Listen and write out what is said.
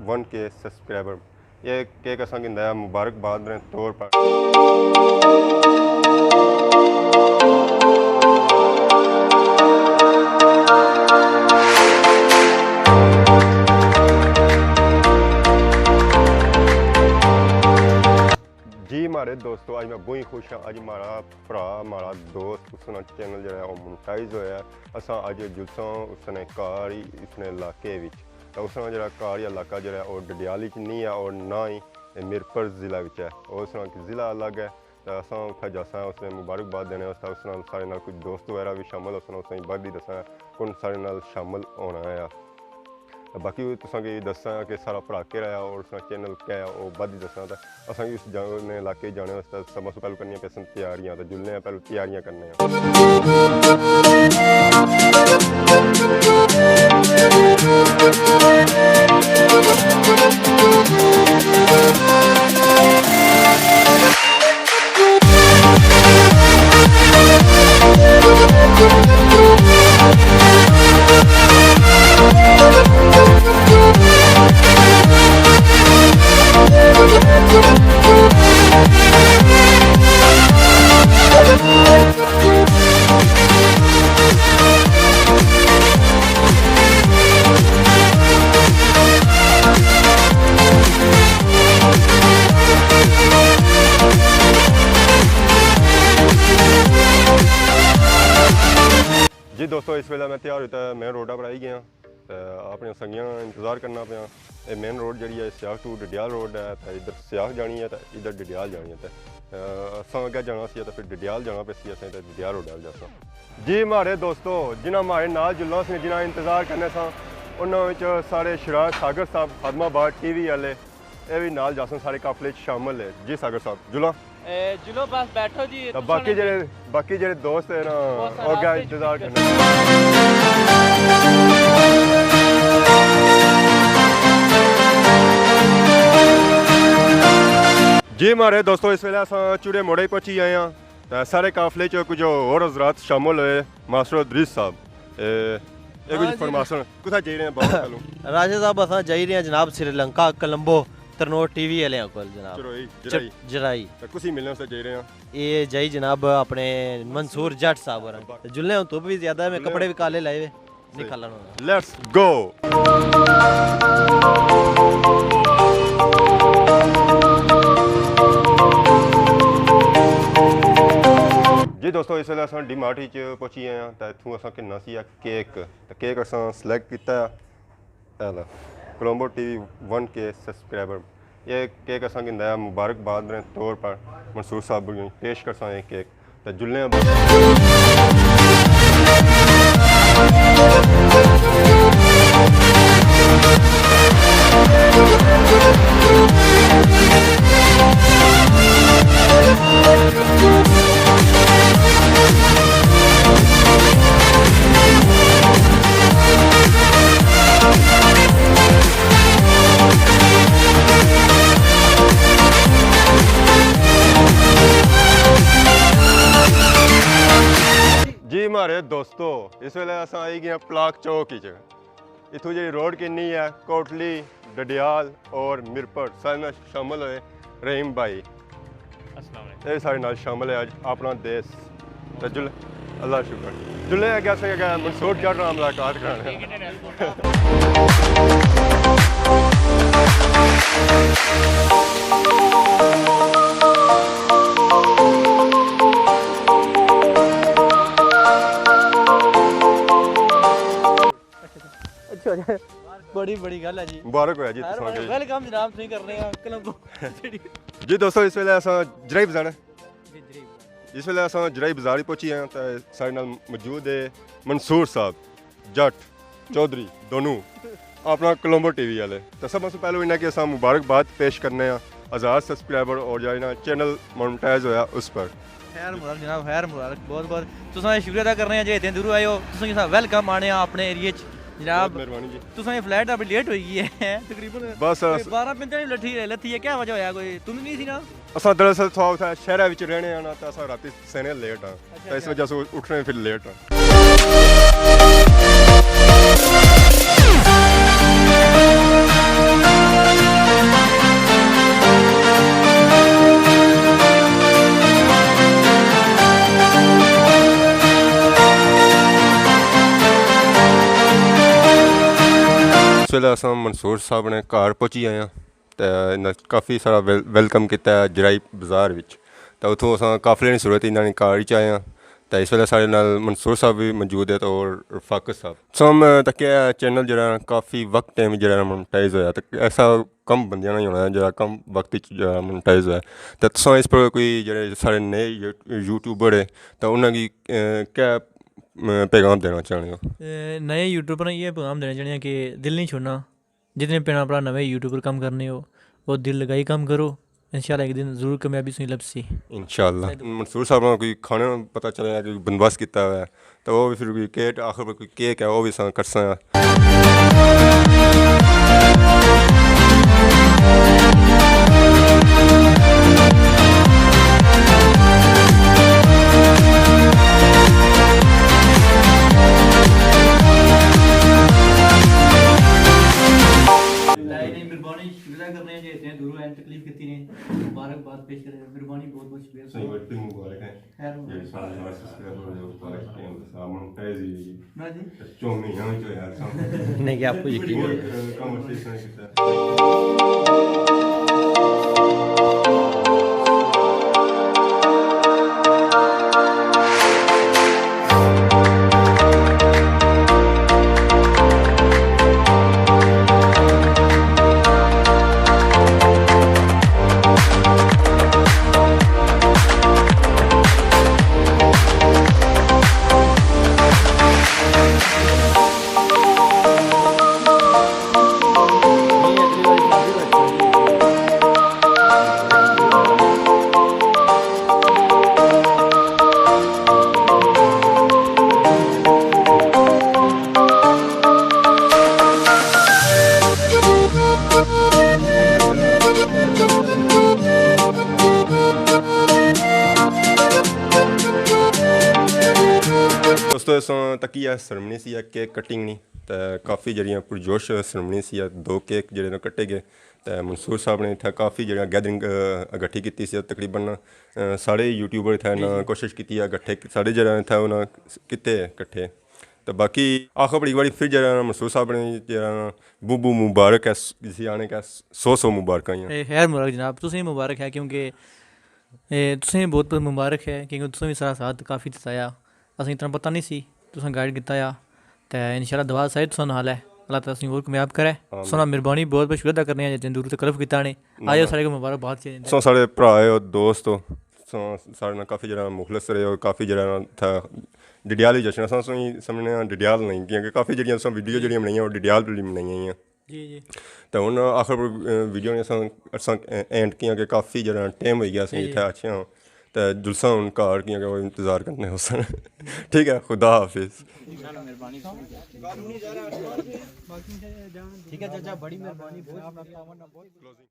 1K subscriber. ये cake असांखे नया मुबारकबाद के तौर पर। जी मारे दोस्तों, अज मैं बहुत खुश हाँ। अज मारा भरा मारा दोस्त उसने चैनल जो मोनेटाइज होया। असा अज जुलसा उसने कार उसने इलाके तो उसने जो कार इलाका जो है डडियाल नहीं है और ना ही मिरपुर जिला है। उसका जिला अलग है। तो असा उत्थे जासा उसने मुबारकबाद देने वास्ते उसने सारे नाल कुछ दोस्त वगैरह भी शामिल उसने बाद ही दसा कौन सारे नाल शामिल होना है। बाकी तुसें दसा कि सारा भरा के रहा और उसका चैनल क्या है वो बाद ही दसा। तो असा उस जाने इलाके जाने वास्ते सब से पहले करनी पैसन तैयारियां। तो जुलने पहले तैयारियां करने जी दोस्तों, इस वेले मैं तैयार होता मेन रोडा पर आई गया। तो अपनी संगियां इंतजार करना पाया। ये मेन रोड जी है सियाख टू डडियाल रोड है। तो इधर सियाख जानी है तो इधर डडियाल जानी है। तो असा अगर जाना सी तो फिर डडियाल जाना पे सी असें तो डडियाल रोड जासा। जी मारे दोस्तों, जिन्हें हमारे नाल जुलना से जिन्हें इंतजार करने सा उन्होंने सारे शराज सागर साहब खादमाबाद TV वाले ये भी नाल जासन सारे काफले शामिल है। जी सागर साहब जुला जुलो बस बैठो जी। तो बाकी जेडे दोस्त है ना वो क्या इंतजार करना। जी मारे दोस्तों, इस वेले अस चूड़े मोड़े पहुंची आए हैं। तो सारे काफले च कुछ और हजरात शामिल हुए। मास्टर इदरीस साहब ये कुछ फरमासन कुछ जाई रहे हैं बहुत चलो राजा साहब असा जाई रहे हैं जनाब श्रीलंका कोलंबो तरनोट TV वाले कोल जनाब जराई जराई तो कुछ मिलने से जाई रहे हैं। ये जाई जनाब अपने मंसूर जट साहब और जुलने हूं तो भी ज्यादा मैं कपड़े भी काले लाए हुए निकालन। Let's go. जी दोस्तों, इस वेले असां डी मार्ट पहुंची आए हैं। तो इतों असां किन्ना सी केक तो केक असां सिलेक्ट किया कोलंबो TV 1K सब्सक्राइबर। ये केक असांखे नया मुबारकबाद के तौर पर मंसूर साहब पेश कर सा केक। तो जुलने जी मारे दोस्तों, इस वेले अस आई गए पलाक चौक इतों जी रोड किन्नी है कोटली डडियाल और मिरपुर सारे शामिल हुए। रहीम भाई ये सारे नाल शामिल है। अज अपना देश तो जुल अल्लाह शुक्र जुले अगर मंसूर जट नाल मुलाकात कराने। बड़ी बड़ी गल है जी। मुबारक होया जी वेलकम जनाब तुसीं कर रहे हैं कोलंबो। जी दोस्तों, इस वेले असां जराई बाजार इस वेले असां जराई बाजार ही पहुंची हैं। तो सारे नाल मौजूद है मंसूर साहब जट चौधरी दोनों अपना कोलंबो TV वाले। तो सब से पहले इन्हें कि असां मुबारकबाद पेश करने 1000 सब्सक्राइबर और जो चैनल मोनेटाइज होया उस पर खैर मुबारक जनाब, खैर मुबारक। बहुत बहुत तुसां शुक्रिया अदा करने जे इतने दूर आए हो। तुसां वेलकम आने अपने एरिया च जनाब। मेहरबानी जी। तुसां फ्लाइट अभी लेट हो गई है तकरीबन बस 12:45 लथी है। क्या वजह होया कोई तुम नहीं सी ना? असा दरअसल थोड़ा शहर में रहने आना तो असा रात सेने लेट हाँ। तो इस वजह से उठने फिर लेट हाँ। इस वेले असां मंसूर साहब ने घर पहुंची आए हैं तो काफ़ी सारा वेलकम किया जराई बाज़ार विच तो उतों असां काफिले की सूरत इन्होंने घर च आए हैं तो इस वेले साढ़े नाल मंसूर साहब भी मौजूद है तो और रफाकत साहब सो हम तक्या चैनल जरा काफ़ी वक्त टाइम जरा मोनेटाइज होया तो ऐसा कम बंदियां नहीं होना जरा कम वक्त जरा मोनेटाइज होया तो तुसां इस पर कोई जड़े साढ़े नए यूट्यूबर है तो उन्होंने क्या पैगाम देना चाहते हो? नए यूट्यूबर ने ये पैगाम देना चाहते हैं कि दिल नहीं छोड़ना। जितने भैन भरा नवे यूट्यूबर काम करने हो वो दिल लगाई काम करो, इंशाल्लाह एक दिन जरूर कामयाबी सुनी लपसी। इंशाल्लाह मंसूर साहब ने कोई खाने पता चला कि बंदोबस्त किया हुआ है तो वो भी फिर कोई केक आखिर पर कोई केक है वो भी कर मेहरबानी शुक्रिया करने हैं इतने दूरों आए तकलीफ कितनी ने मुबारकबाद पेश करें मेहरबानी बहुत बहुत शुक्रिया मुबारक है खैर ना जी नहीं कि आपको यकीन है दोस्तों असां तकी है सरमनी सी केक कटिंग नहीं तो काफ़ी जड़ियाँ पुरजोश सरमनी सी दो केक जड़े कट्टे गए तो मंसूर साहब ने इतना काफ़ी जगह गैदरिंग इकट्ठी की तकरीबन सारे यूट्यूबर इतना ना कोशिश की इकट्ठे सारे जगह इतना उन्हें किते इकट्ठे तो बाकी आखिर बड़ी बारी फिर जरा मंसूर साहब ने जरा बूबू मुबारक है जिसे आने का 100 मुबारक आई खैर मुबारक जनाब तुसें मुबारक है क्योंकि तुसें बहुत मुबारक है क्योंकि तुसें भी सारा साथ काफ़ी दसाया असें इतना पता नहीं सी तुसें गाइड किया तो इंशाल्लाह दुआ साहिब तुसां नाल है अल्लाह ताला तुसें होर कामयाब करे सोना मेहरबानी बहुत बहुत शुक्रिया अदा करने हैं जितने दूर तकलीफ किया ने आयो सारे को मुबारकबाद चाहिए सो साढ़े भरा हो दोस्त हो साढ़े नाल काफ़ी जरा मुखलस रहे हो काफ़ी जरा था डिडियाल ही जश्न अस समझने डिडियाल नहीं क्योंकि काफ़ी जड़ियाँ वीडियो जड़ियाँ बनाइयां और डिडियाल बनाई हैं जी जी तो हूँ आखिर वीडियो ने एंड किया कि काफ़ी जरा टाइम हो गया इतने अच्छे हाँ तो जुलसा हूँ घर किया वो इंतज़ार करने हो सन ठीक है खुदा हाफिज़ ठीक है चाचा बड़ी मेहरबानी बहुत